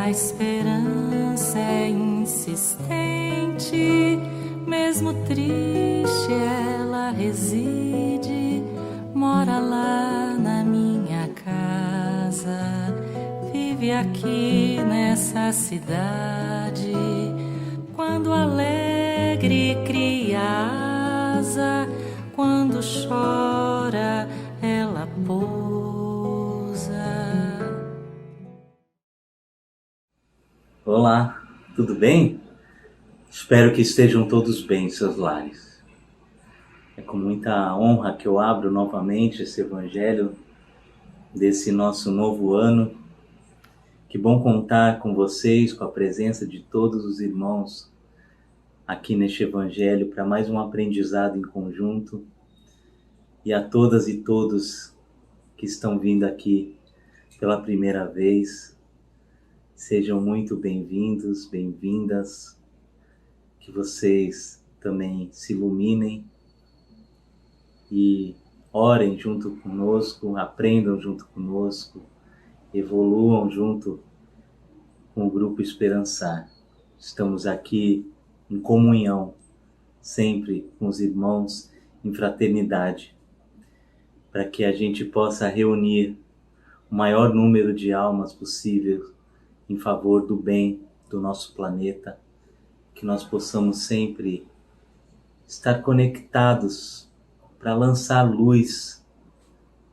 A esperança é insistente, mesmo triste ela reside, mora lá na minha casa, vive aqui nessa cidade. Quando alegre cria asa, quando chora ela pousa. Olá, tudo bem? Espero que estejam todos bem em seus lares. É com muita honra que eu abro novamente esse evangelho desse nosso novo ano. Que bom contar com vocês, com a presença de todos os irmãos aqui neste evangelho para mais um aprendizado em conjunto. E a todas e todos que estão vindo aqui pela primeira vez, sejam muito bem-vindos, bem-vindas. Que vocês também se iluminem e orem junto conosco, aprendam junto conosco, evoluam junto com o Grupo Esperançar. Estamos aqui em comunhão, sempre com os irmãos em fraternidade, para que a gente possa reunir o maior número de almas possível em favor do bem do nosso planeta, que nós possamos sempre estar conectados para lançar luz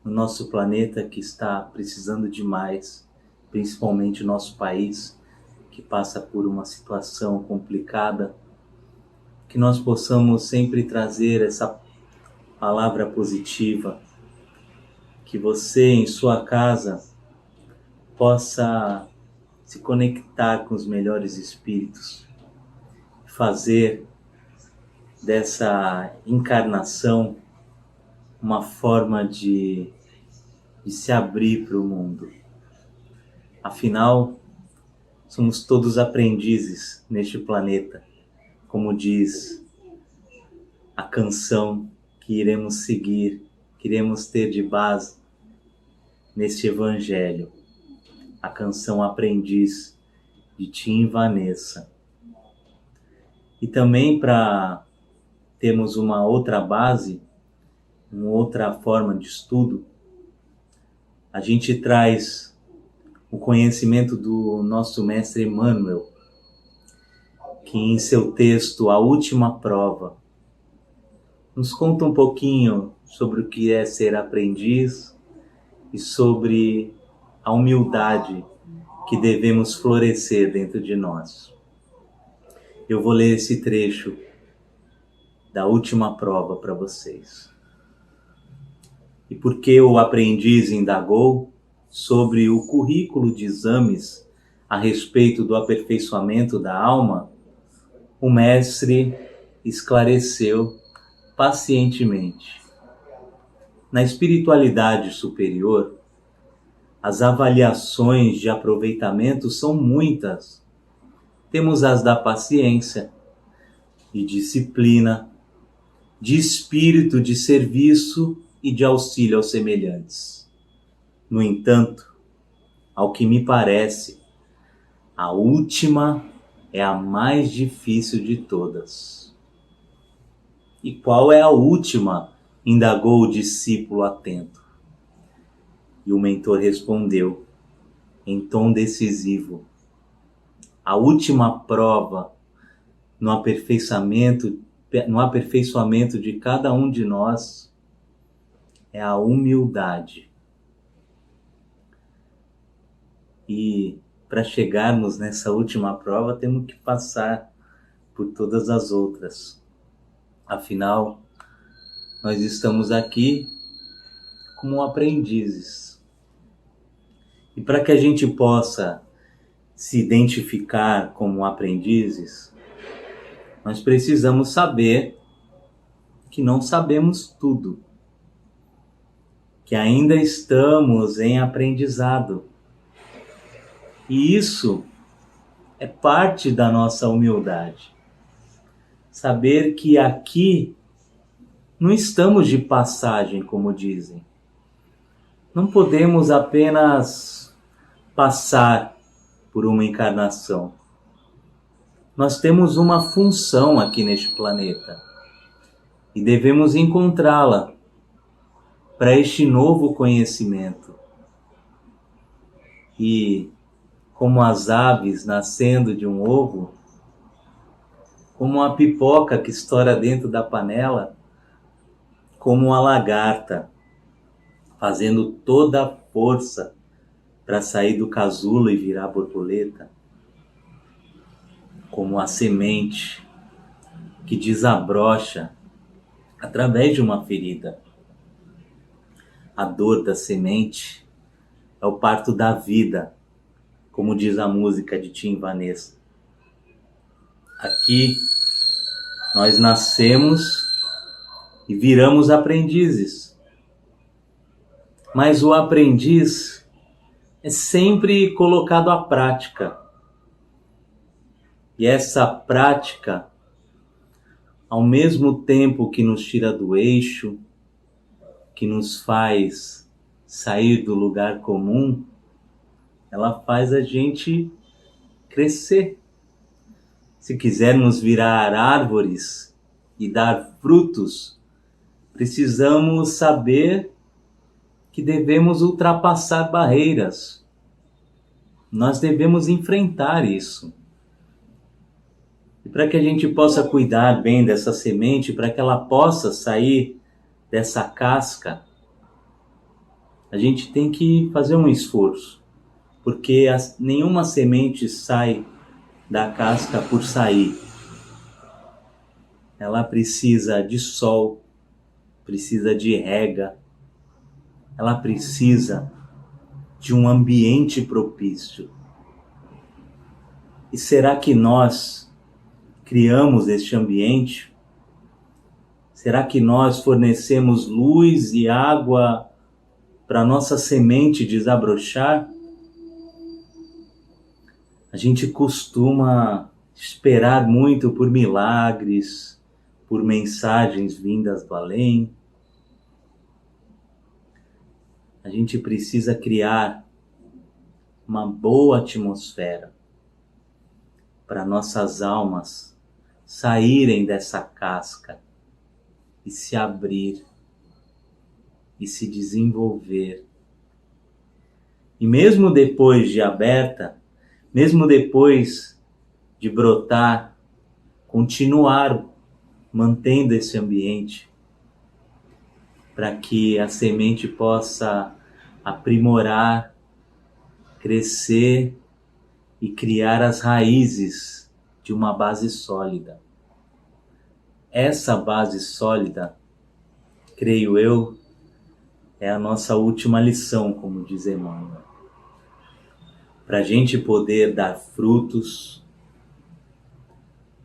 no nosso planeta que está precisando demais, principalmente o nosso país, que passa por uma situação complicada, que nós possamos sempre trazer essa palavra positiva, que você em sua casa possa se conectar com os melhores espíritos, fazer dessa encarnação uma forma de se abrir para o mundo. Afinal, somos todos aprendizes neste planeta, como diz a canção que iremos seguir, que iremos ter de base neste evangelho, a canção Aprendiz, de Tim e Vanessa. E também para termos uma outra base, uma outra forma de estudo, a gente traz o conhecimento do nosso mestre Emmanuel, que em seu texto A Última Prova, nos conta um pouquinho sobre o que é ser aprendiz e sobre a humildade que devemos florescer dentro de nós. Eu vou ler esse trecho da Última Prova para vocês. E porque o aprendiz indagou sobre o currículo de exames a respeito do aperfeiçoamento da alma, o mestre esclareceu pacientemente. Na espiritualidade superior, as avaliações de aproveitamento são muitas. Temos as da paciência, de disciplina, de espírito de serviço e de auxílio aos semelhantes. No entanto, ao que me parece, a última é a mais difícil de todas. E qual é a última? Indagou o discípulo atento. E o mentor respondeu, em tom decisivo, a última prova no aperfeiçoamento de cada um de nós é a humildade. E para chegarmos nessa última prova, temos que passar por todas as outras. Afinal, nós estamos aqui como aprendizes. E para que a gente possa se identificar como aprendizes, nós precisamos saber que não sabemos tudo, que ainda estamos em aprendizado. E isso é parte da nossa humildade. Saber que aqui não estamos de passagem, como dizem. Não podemos apenas passar por uma encarnação. Nós temos uma função aqui neste planeta e devemos encontrá-la para este novo conhecimento. E como as aves nascendo de um ovo, como a pipoca que estoura dentro da panela, como a lagarta fazendo toda a força para sair do casulo e virar borboleta, como a semente que desabrocha através de uma ferida. A dor da semente é o parto da vida, como diz a música de Tim Vanessa. Aqui nós nascemos e viramos aprendizes. Mas o aprendiz é sempre colocado à prática. E essa prática, ao mesmo tempo que nos tira do eixo, que nos faz sair do lugar comum, ela faz a gente crescer. Se quisermos virar árvores e dar frutos, precisamos saber que devemos ultrapassar barreiras. Nós devemos enfrentar isso. E para que a gente possa cuidar bem dessa semente, para que ela possa sair dessa casca, a gente tem que fazer um esforço, porque nenhuma semente sai da casca por sair. Ela precisa de sol, precisa de rega, ela precisa de um ambiente propício. E será que nós criamos este ambiente? Será que nós fornecemos luz e água para nossa semente desabrochar? A gente costuma esperar muito por milagres, por mensagens vindas do além. A gente precisa criar uma boa atmosfera para nossas almas saírem dessa casca e se abrir e se desenvolver. E mesmo depois de aberta, mesmo depois de brotar, continuar mantendo esse ambiente para que a semente possa aprimorar, crescer e criar as raízes de uma base sólida. Essa base sólida, creio eu, é a nossa última lição, como diz Emmanuel. Para a gente poder dar frutos,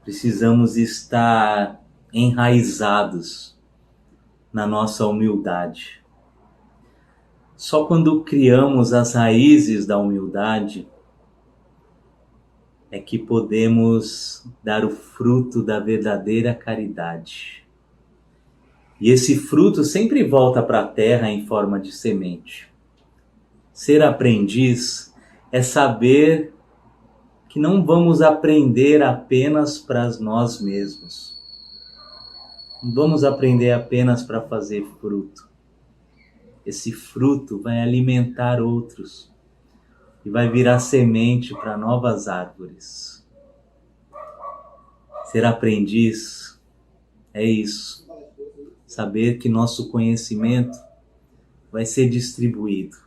precisamos estar enraizados na nossa humildade. Só quando criamos as raízes da humildade é que podemos dar o fruto da verdadeira caridade. E esse fruto sempre volta para a terra em forma de semente. Ser aprendiz é saber que não vamos aprender apenas para nós mesmos. Não vamos aprender apenas para fazer fruto. Esse fruto vai alimentar outros e vai virar semente para novas árvores. Ser aprendiz é isso. Saber que nosso conhecimento vai ser distribuído.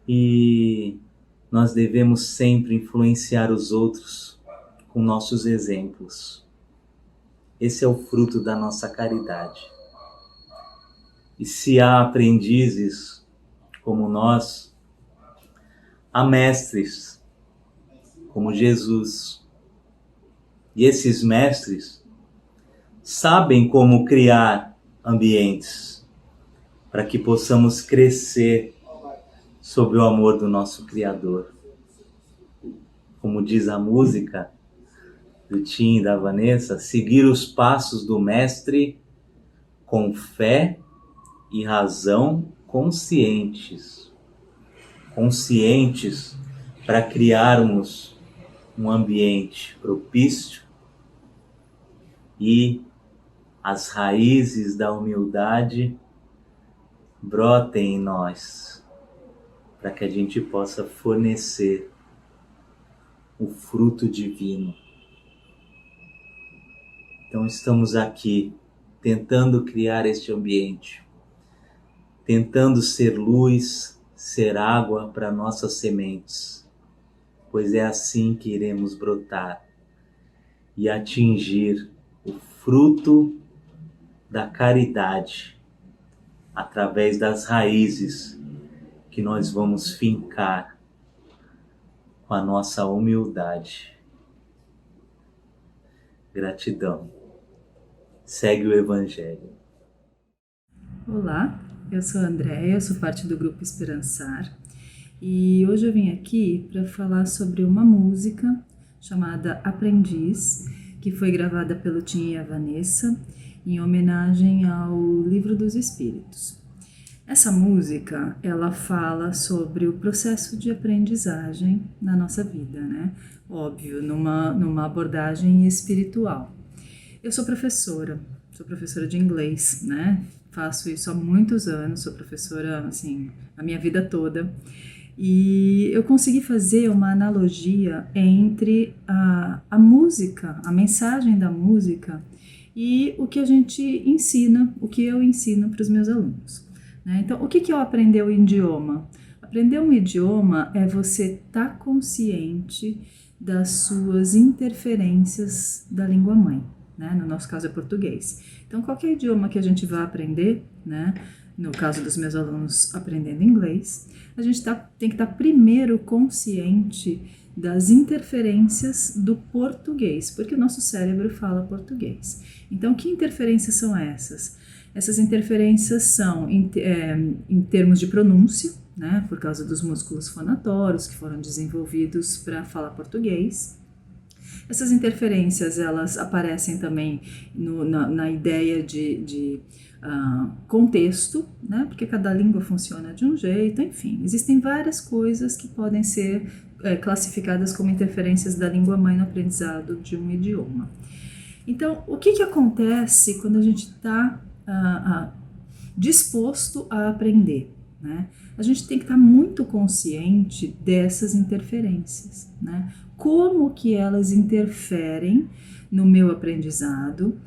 E nós devemos sempre influenciar os outros com nossos exemplos. Esse é o fruto da nossa caridade. E se há aprendizes como nós, há mestres como Jesus. E esses mestres sabem como criar ambientes para que possamos crescer sob o amor do nosso Criador. Como diz a música do Tim e da Vanessa, seguir os passos do Mestre com fé e razão conscientes. conscientes para criarmos um ambiente propício e as raízes da humildade brotem em nós, para que a gente possa fornecer o fruto divino. Então estamos aqui tentando criar este ambiente, tentando ser luz, ser água para nossas sementes, pois é assim que iremos brotar e atingir o fruto da caridade através das raízes que nós vamos fincar com a nossa humildade. Gratidão. Segue o Evangelho. Olá, eu sou a Andréia, eu sou parte do grupo Esperançar e hoje eu vim aqui para falar sobre uma música chamada Aprendiz, que foi gravada pelo Tim e a Vanessa em homenagem ao Livro dos Espíritos. Essa música, ela fala sobre o processo de aprendizagem na nossa vida, né? Óbvio, numa abordagem espiritual. Eu sou professora de inglês, né? Faço isso há muitos anos, sou professora, assim, a minha vida toda. E eu consegui fazer uma analogia entre a música, a mensagem da música e o que a gente ensina, o que eu ensino para os meus alunos, né? Então, o que é aprender o idioma? Aprender um idioma é você estar consciente das suas interferências da língua mãe, né? No nosso caso é português. Então, qualquer idioma que a gente vá aprender, né? No caso dos meus alunos aprendendo inglês, a gente tem que estar primeiro consciente das interferências do português, porque o nosso cérebro fala português. Então, que interferências são essas? Essas interferências são em termos de pronúncia, né? Por causa dos músculos fonatórios que foram desenvolvidos para falar português. Essas interferências, elas aparecem também na ideia de contexto, né? Porque cada língua funciona de um jeito, enfim. Existem várias coisas que podem ser classificadas como interferências da língua mãe no aprendizado de um idioma. Então, o que acontece quando a gente está disposto a aprender, né? A gente tem que estar muito consciente dessas interferências, né? Como que elas interferem no meu aprendizado,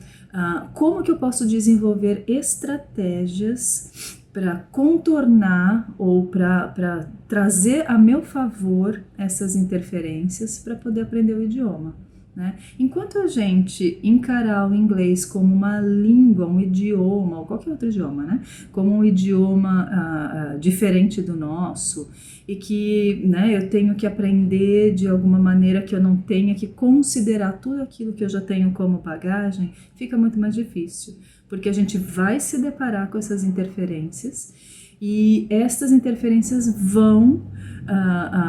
como que eu posso desenvolver estratégias para contornar ou para trazer a meu favor essas interferências para poder aprender o idioma, né? Enquanto a gente encarar o inglês como uma língua, um idioma, ou qualquer outro idioma, né? Como um idioma diferente do nosso, e que, né, eu tenho que aprender de alguma maneira que eu não tenha que considerar tudo aquilo que eu já tenho como bagagem, fica muito mais difícil, porque a gente vai se deparar com essas interferências e estas interferências vão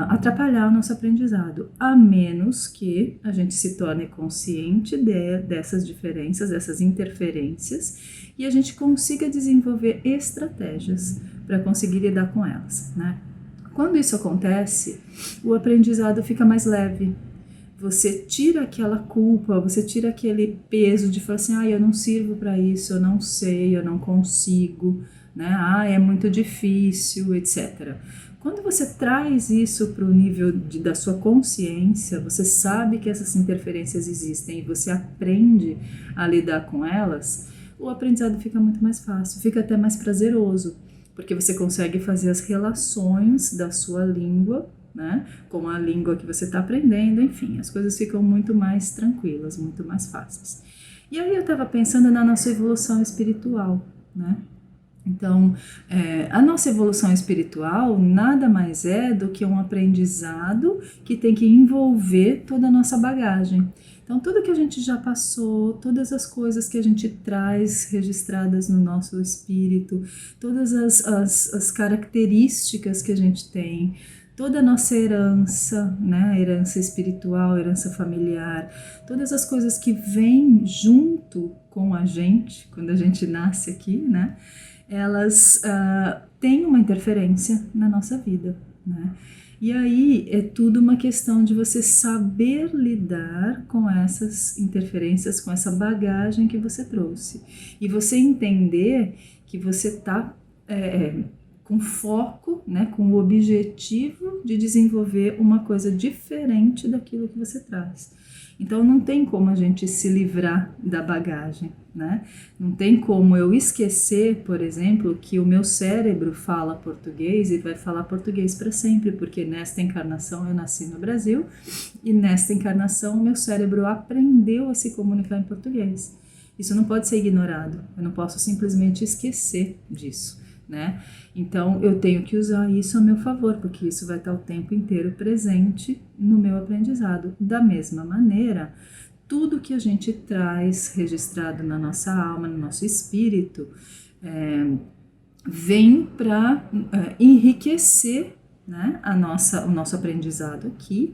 atrapalhar o nosso aprendizado, a menos que a gente se torne consciente dessas diferenças, dessas interferências, e a gente consiga desenvolver estratégias para conseguir lidar com elas, né? Quando isso acontece, o aprendizado fica mais leve. Você tira aquela culpa, você tira aquele peso de falar assim, eu não sirvo para isso, eu não sei, eu não consigo, né? É muito difícil, etc. Quando você traz isso para o nível da sua consciência, você sabe que essas interferências existem e você aprende a lidar com elas, o aprendizado fica muito mais fácil, fica até mais prazeroso, porque você consegue fazer as relações da sua língua, né, com a língua que você está aprendendo, enfim, as coisas ficam muito mais tranquilas, muito mais fáceis. E aí eu estava pensando na nossa evolução espiritual, né? Então, a nossa evolução espiritual nada mais é do que um aprendizado que tem que envolver toda a nossa bagagem. Então, tudo que a gente já passou, todas as coisas que a gente traz registradas no nosso espírito, todas as características que a gente tem, toda a nossa herança, né, herança espiritual, herança familiar, todas as coisas que vêm junto com a gente, quando a gente nasce aqui, né, elas tem uma interferência na nossa vida, né? E aí é tudo uma questão de você saber lidar com essas interferências, com essa bagagem que você trouxe. E você entender que você está com foco, né, com o objetivo de desenvolver uma coisa diferente daquilo que você traz. Então não tem como a gente se livrar da bagagem, né? Não tem como eu esquecer, por exemplo, que o meu cérebro fala português e vai falar português para sempre, porque nesta encarnação eu nasci no Brasil e nesta encarnação o meu cérebro aprendeu a se comunicar em português. Isso não pode ser ignorado, eu não posso simplesmente esquecer disso, né? Então eu tenho que usar isso a meu favor, porque isso vai estar o tempo inteiro presente no meu aprendizado. Da mesma maneira, tudo que a gente traz registrado na nossa alma, no nosso espírito, vem para enriquecer, né, o nosso aprendizado aqui,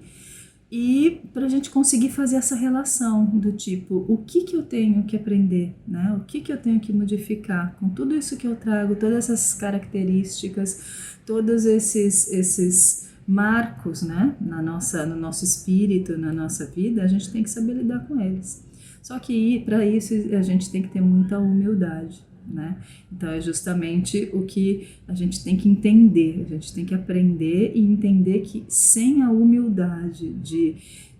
e para a gente conseguir fazer essa relação do tipo, o que eu tenho que aprender, né? O que eu tenho que modificar com tudo isso que eu trago, todas essas características, todos esses marcos, né? No nosso espírito, na nossa vida, a gente tem que saber lidar com eles. Só que para isso a gente tem que ter muita humildade, né? Então é justamente o que a gente tem que entender, a gente tem que aprender e entender que sem a humildade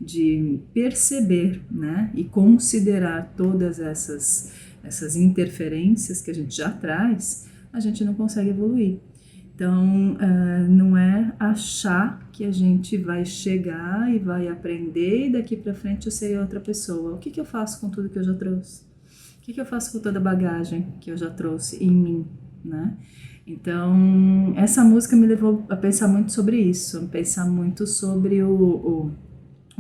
de perceber, né, e considerar todas essas interferências que a gente já traz, a gente não consegue evoluir. Então não é achar que a gente vai chegar e vai aprender e daqui para frente eu serei outra pessoa. O que eu faço com tudo que eu já trouxe? O que eu faço com toda a bagagem que eu já trouxe em mim, né? Então, essa música me levou a pensar muito sobre isso, a pensar muito sobre o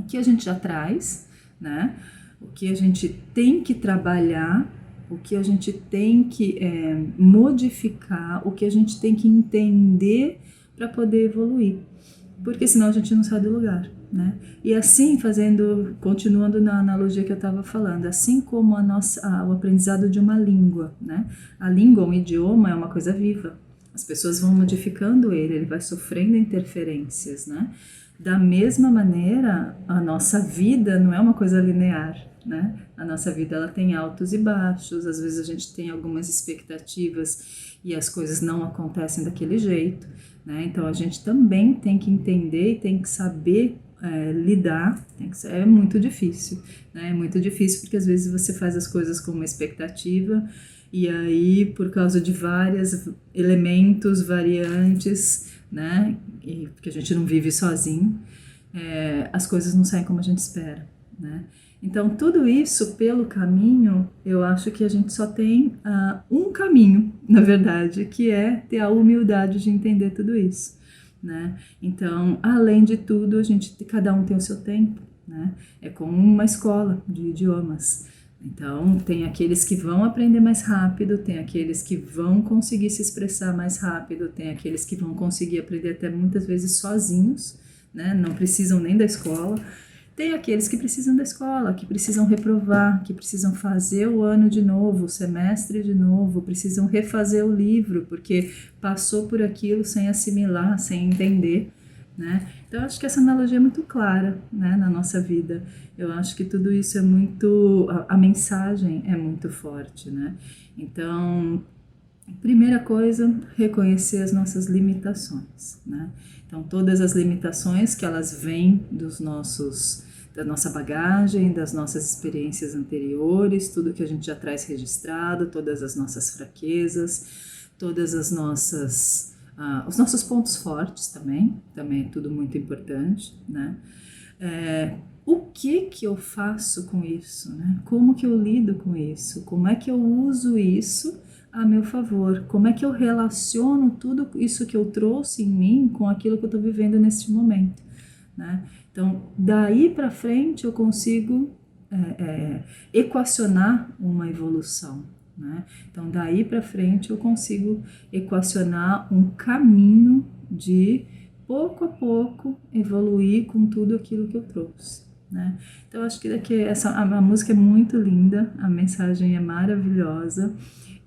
que a gente já traz, né? O que a gente tem que trabalhar, o que a gente tem que modificar, o que a gente tem que entender para poder evoluir, porque senão a gente não sai do lugar, né? E assim, continuando na analogia que eu estava falando, assim como o aprendizado de uma língua, né? A língua, um idioma, é uma coisa viva. As pessoas vão modificando ele vai sofrendo interferências, né? Da mesma maneira, a nossa vida não é uma coisa linear, né? A nossa vida ela tem altos e baixos, às vezes a gente tem algumas expectativas e as coisas não acontecem daquele jeito, né? Então a gente também tem que entender e tem que saber lidar, é muito difícil, né? É muito difícil porque às vezes você faz as coisas com uma expectativa e aí por causa de vários elementos, variantes, né? E porque a gente não vive sozinho, as coisas não saem como a gente espera, né? Então tudo isso pelo caminho, eu acho que a gente só tem um caminho, na verdade, que é ter a humildade de entender tudo isso, né? Então, além de tudo, cada um tem o seu tempo, né? É como uma escola de idiomas. Então, tem aqueles que vão aprender mais rápido, tem aqueles que vão conseguir se expressar mais rápido, tem aqueles que vão conseguir aprender até muitas vezes sozinhos, né? Não precisam nem da escola. Tem aqueles que precisam da escola, que precisam reprovar, que precisam fazer o ano de novo, o semestre de novo, precisam refazer o livro, porque passou por aquilo sem assimilar, sem entender, né? Então, eu acho que essa analogia é muito clara, né, na nossa vida. Eu acho que tudo isso é muito... A mensagem é muito forte, né? Então, primeira coisa, reconhecer as nossas limitações, né? Então, todas as limitações que elas vêm da nossa bagagem, das nossas experiências anteriores, tudo que a gente já traz registrado, todas as nossas fraquezas, todas as nossas... os nossos pontos fortes também é tudo muito importante, né? O que eu faço com isso, né? Como que eu lido com isso? Como é que eu uso isso a meu favor? Como é que eu relaciono tudo isso que eu trouxe em mim com aquilo que eu estou vivendo neste momento, né? Então, daí para frente eu consigo equacionar uma evolução, né? Então, daí para frente eu consigo equacionar um caminho de pouco a pouco evoluir com tudo aquilo que eu trouxe, né? Então, acho que a música é muito linda, a mensagem é maravilhosa.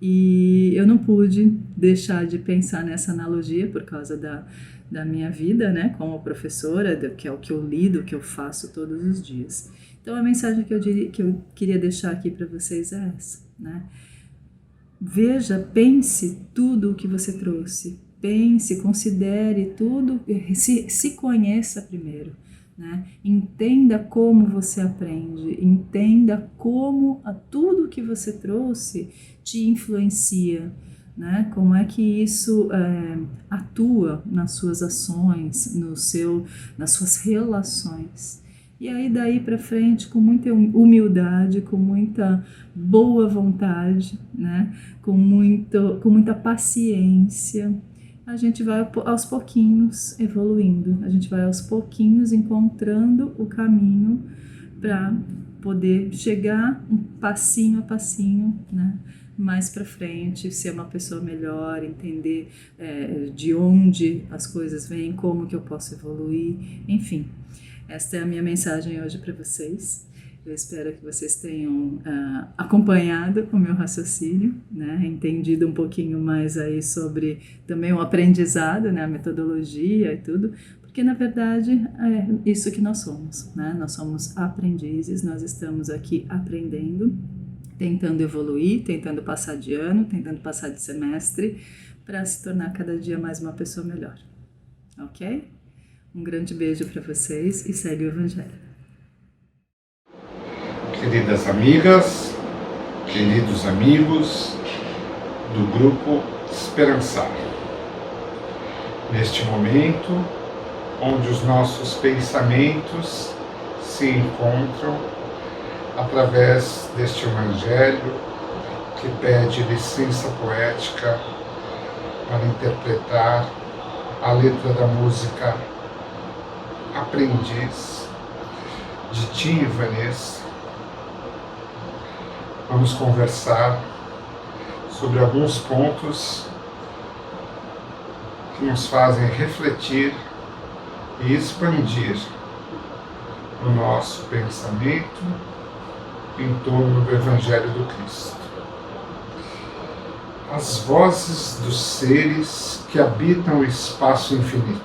E eu não pude deixar de pensar nessa analogia por causa da minha vida, né, como professora, que é o que eu lido, que eu faço todos os dias. Então a mensagem que eu queria deixar aqui para vocês é essa, né? Veja, pense tudo o que você trouxe, pense, considere tudo, se conheça primeiro, né? Entenda como você aprende, entenda como tudo que você trouxe te influencia, né? Como é que isso atua nas suas ações, nas suas relações. E aí daí para frente, com muita humildade, com muita boa vontade, né? com muita paciência, a gente vai aos pouquinhos evoluindo, a gente vai aos pouquinhos encontrando o caminho para poder chegar um passinho a passinho, né? Mais para frente, ser uma pessoa melhor, entender de onde as coisas vêm, como que eu posso evoluir, enfim. Esta é a minha mensagem hoje para vocês. Eu espero que vocês tenham acompanhado o meu raciocínio, né? Entendido um pouquinho mais aí sobre também o aprendizado, né? A metodologia e tudo, porque na verdade é isso que nós somos, né? Nós somos aprendizes, nós estamos aqui aprendendo, tentando evoluir, tentando passar de ano, tentando passar de semestre, para se tornar cada dia mais uma pessoa melhor, ok? Um grande beijo para vocês e segue o Evangelho. Queridas amigas, queridos amigos do Grupo Esperançar, neste momento onde os nossos pensamentos se encontram através deste Evangelho que pede licença poética para interpretar a letra da música Aprendiz, de Tim e Vanessa. Vamos conversar sobre alguns pontos que nos fazem refletir e expandir o nosso pensamento em torno do Evangelho do Cristo. As vozes dos seres que habitam o espaço infinito.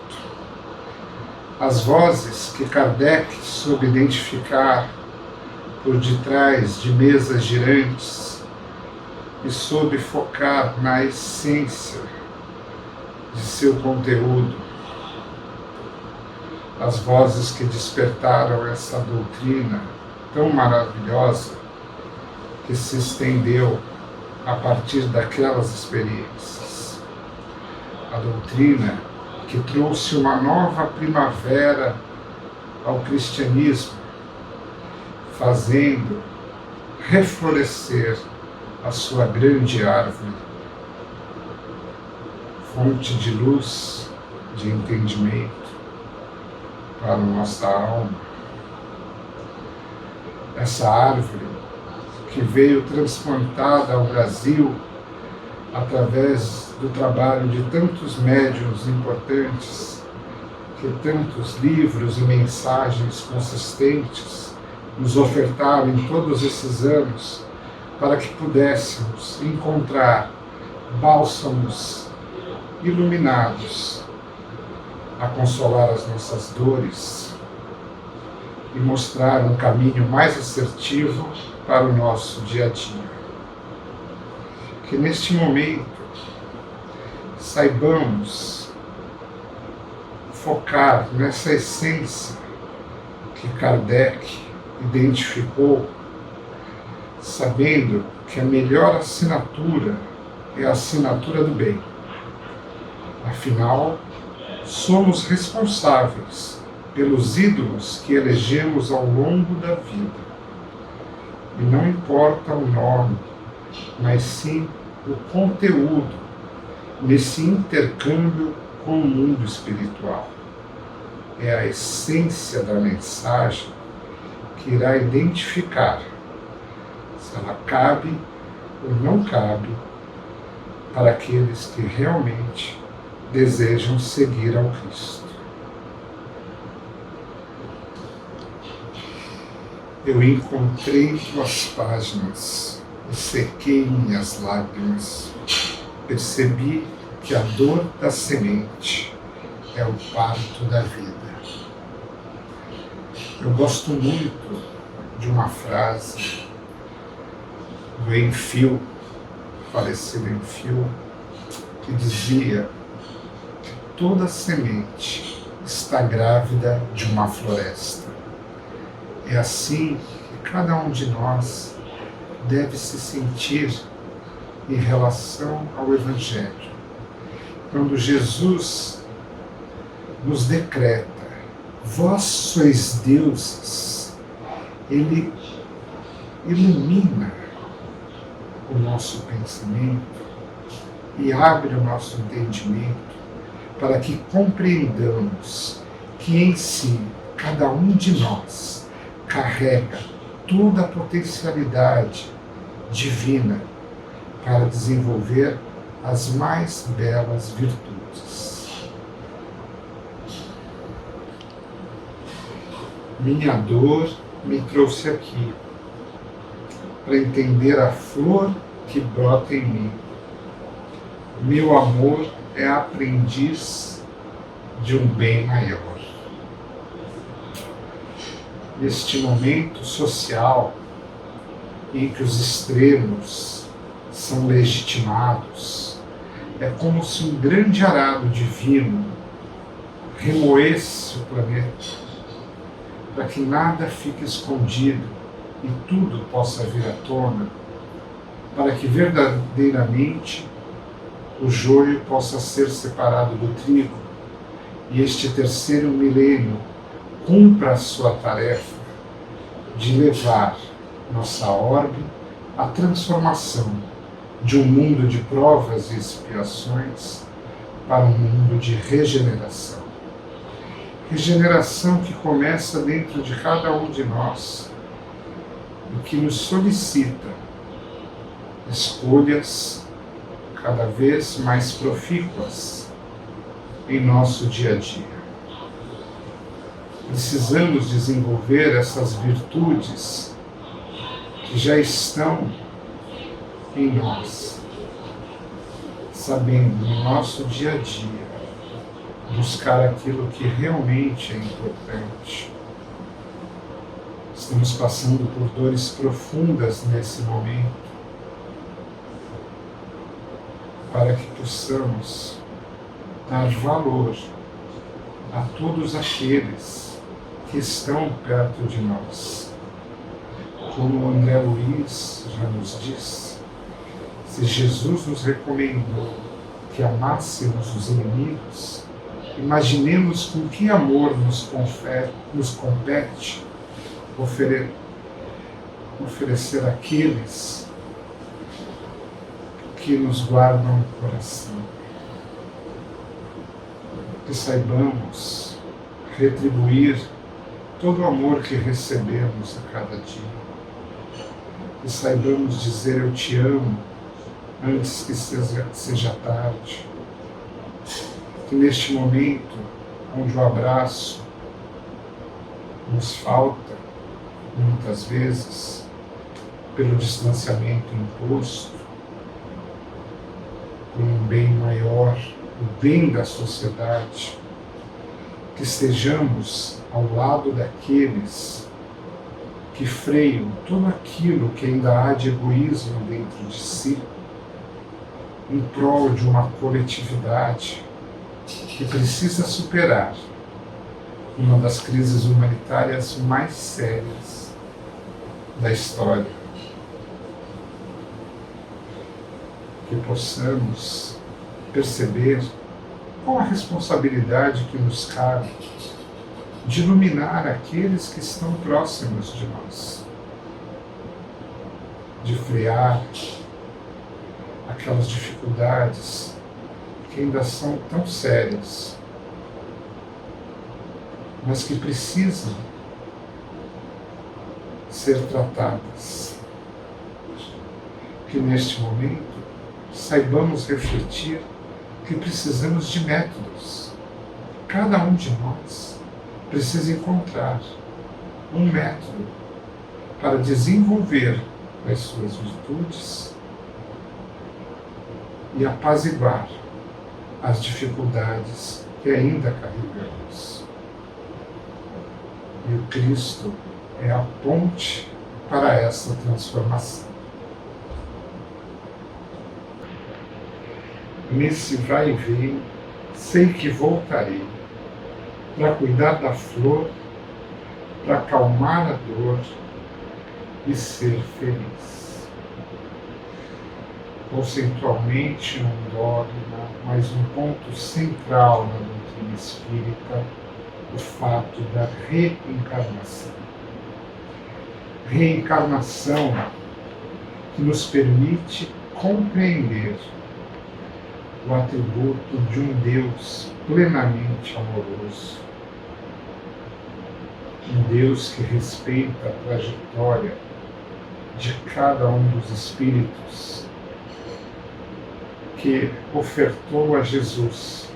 As vozes que Kardec soube identificar por detrás de mesas girantes e soube focar na essência de seu conteúdo. As vozes que despertaram essa doutrina tão maravilhosa que se estendeu a partir daquelas experiências. A doutrina que trouxe uma nova primavera ao cristianismo, fazendo reflorescer a sua grande árvore, fonte de luz, de entendimento para a nossa alma. Essa árvore que veio transplantada ao Brasil através do trabalho de tantos médiuns importantes, que tantos livros e mensagens consistentes nos ofertaram em todos esses anos, para que pudéssemos encontrar bálsamos iluminados a consolar as nossas dores e mostrar um caminho mais assertivo para o nosso dia a dia. Que neste momento saibamos focar nessa essência que Kardec identificou, sabendo que a melhor assinatura é a assinatura do bem. Afinal, somos responsáveis pelos ídolos que elegemos ao longo da vida. E não importa o nome, mas sim o conteúdo nesse intercâmbio com o mundo espiritual. É a essência da mensagem que irá identificar se ela cabe ou não cabe para aqueles que realmente desejam seguir ao Cristo. Eu encontrei 2 páginas e sequei minhas lágrimas. Percebi que a dor da semente é o parto da vida. Eu gosto muito de uma frase do Enfield, falecido Enfield, que dizia que toda semente está grávida de uma floresta. É assim que cada um de nós deve se sentir em relação ao Evangelho. Quando Jesus nos decreta, vós sois deuses, Ele ilumina o nosso pensamento e abre o nosso entendimento para que compreendamos que em si, cada um de nós carrega toda a potencialidade divina para desenvolver as mais belas virtudes. Minha dor me trouxe aqui para entender a flor que brota em mim. Meu amor é aprendiz de um bem maior. Neste momento social em que os extremos são legitimados, é como se um grande arado divino remoesse o planeta para que nada fique escondido e tudo possa vir à tona, para que verdadeiramente o joio possa ser separado do trigo e este terceiro milênio cumpra a sua tarefa de levar nossa orbe à transformação de um mundo de provas e expiações para um mundo de regeneração. Regeneração que começa dentro de cada um de nós e que nos solicita escolhas cada vez mais profícuas em nosso dia a dia. Precisamos desenvolver essas virtudes que já estão em nós, sabendo no nosso dia a dia buscar aquilo que realmente é importante. Estamos passando por dores profundas nesse momento, para que possamos dar valor a todos aqueles que estão perto de nós. Como André Luiz já nos disse, se Jesus nos recomendou que amássemos os inimigos, imaginemos com que amor nos compete oferecer àqueles que nos guardam o coração. Que saibamos retribuir todo o amor que recebemos a cada dia. Que saibamos dizer eu te amo antes que seja tarde. Que neste momento, onde o abraço nos falta, muitas vezes, pelo distanciamento imposto, por um bem maior, o bem da sociedade, que estejamos ao lado daqueles que freiam tudo aquilo que ainda há de egoísmo dentro de si, em prol de uma coletividade que precisa superar uma das crises humanitárias mais sérias da história. Que possamos perceber qual a responsabilidade que nos cabe de iluminar aqueles que estão próximos de nós, de frear aquelas dificuldades que ainda são tão sérias, mas que precisam ser tratadas. Que neste momento saibamos refletir que precisamos de métodos. Cada um de nós precisa encontrar um método para desenvolver as suas virtudes e apaziguar as dificuldades que ainda carregamos. E o Cristo é a ponte para essa transformação. Nesse vai e vem, sei que voltarei para cuidar da flor, para acalmar a dor e ser feliz. Conceitualmente um dogma, mas um ponto central na doutrina espírita, o fato da reencarnação. Reencarnação que nos permite compreender o atributo de um Deus plenamente amoroso, um Deus que respeita a trajetória de cada um dos espíritos, que ofertou a Jesus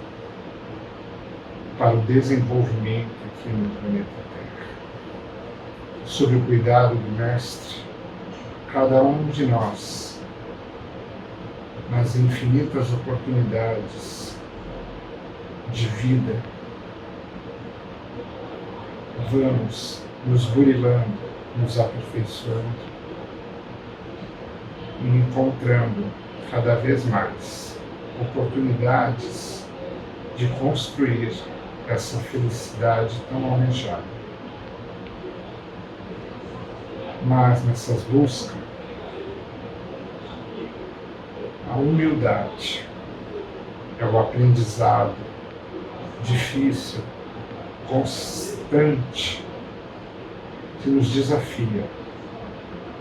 para o desenvolvimento aqui no planeta Terra. Sob o cuidado do Mestre, cada um de nós, nas infinitas oportunidades de vida, vamos nos burilando, nos aperfeiçoando e encontrando cada vez mais oportunidades de construir essa felicidade tão almejada. Mas nessas buscas, a humildade é o aprendizado difícil, constante, que nos desafia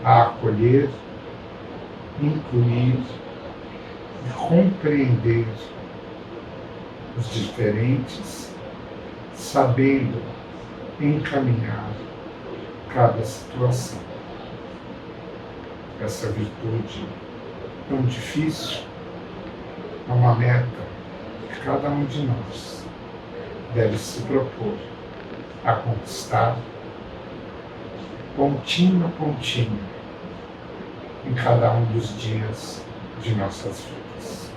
a acolher, incluir e compreender os diferentes, sabendo encaminhar cada situação. Essa virtude tão difícil é uma meta que cada um de nós deve se propor a conquistar pontinho a pontinho em cada um dos dias de nossas vidas.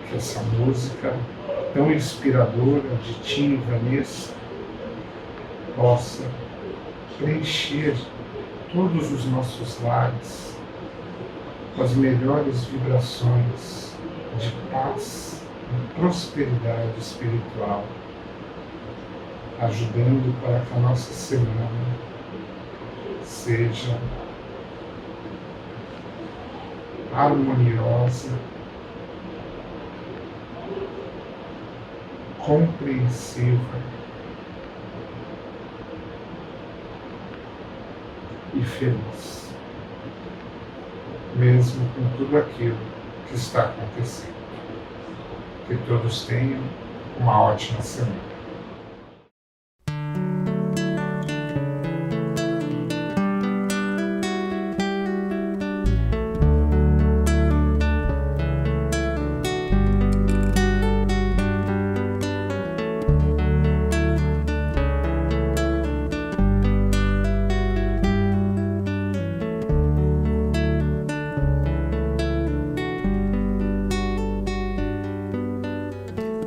Que essa música tão inspiradora de Tim e Vanessa possa preencher todos os nossos lares com as melhores vibrações de paz e prosperidade espiritual, ajudando para que a nossa semana seja harmoniosa, compreensiva e feliz, mesmo com tudo aquilo que está acontecendo. Que todos tenham uma ótima semana.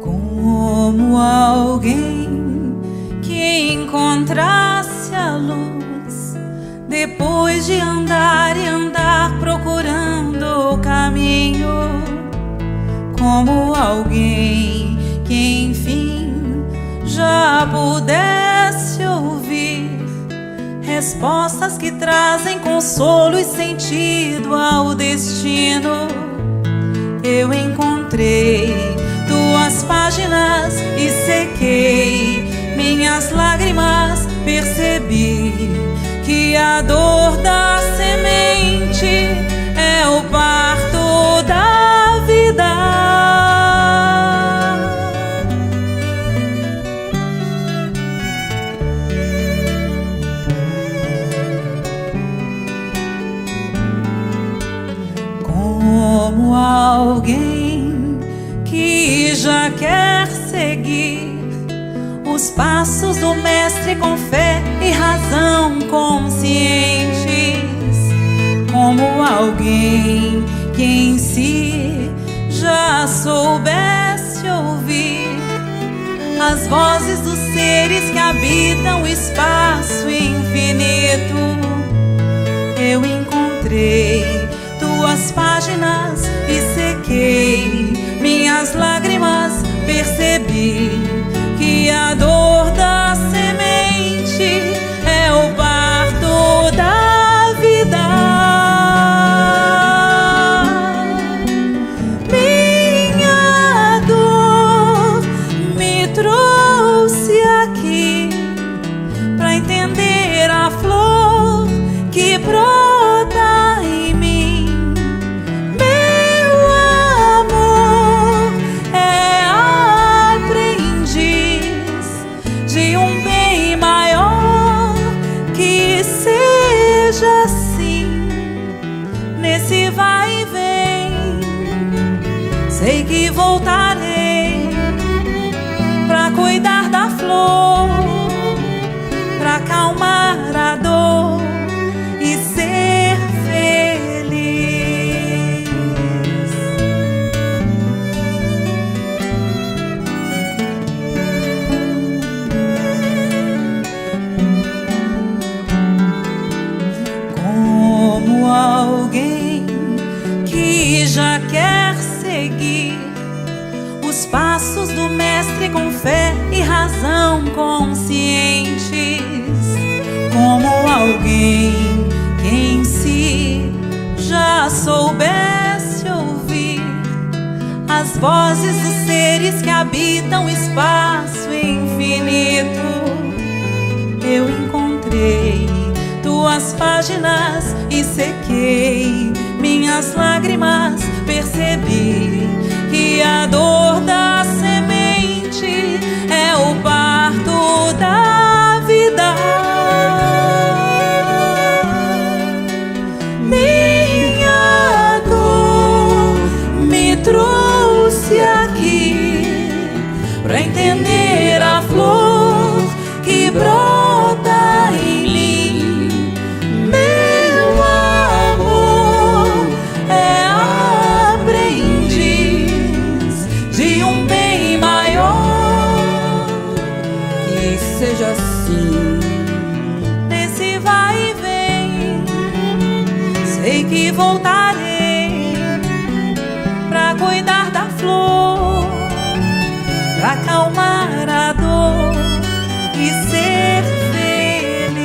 Como alguém que encontrasse a luz depois de andar e andar procurando o caminho. Como alguém que enfim já pudesse ouvir respostas que trazem consolo e sentido ao destino. Eu encontrei tuas páginas e sequei minhas lágrimas, percebi que a dor da semente é o parto da vida. Como alguém que já quer seguir o os passos do Mestre com fé e razão conscientes, como alguém que em si já soubesse ouvir as vozes dos seres que habitam o espaço infinito. Eu encontrei tuas páginas e sequei minhas lágrimas, percebi que a dor da semente é o parto da vida. Minha dor me trouxe aqui para entender a flor que brota em mim. Meu amor é aprendiz de um bem maior, que seja assim nesse vai e vem. Sei que voltarei pra cuidar da flor, pra acalmar a dor e ser feliz. Como alguém que já quer seguir os passos do Mestre com fé e razão conscientes, como alguém que em si já soubesse ouvir as vozes dos seres que habitam o espaço infinito. Eu encontrei tuas páginas e sequei minhas lágrimas, percebi que a dor da semente é o parto da vida. Minha dor me trouxe aqui pra entender a flor que brota em mim. Meu amor é aprendiz de um bem maior, que seja assim nesse vai e vem. Sei que voltarei pra cuidar da flor, pra acalmar a dor e ser feliz.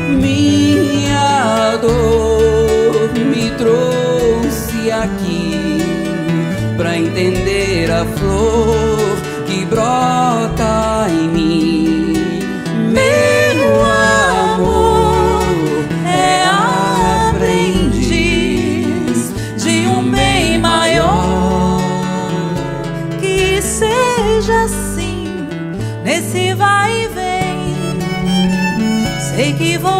Minha dor me trouxe aqui pra entender a flor que brota em mim. Meu amor é aprendiz de um bem maior, Que seja assim nesse vai e vem. Sei que vou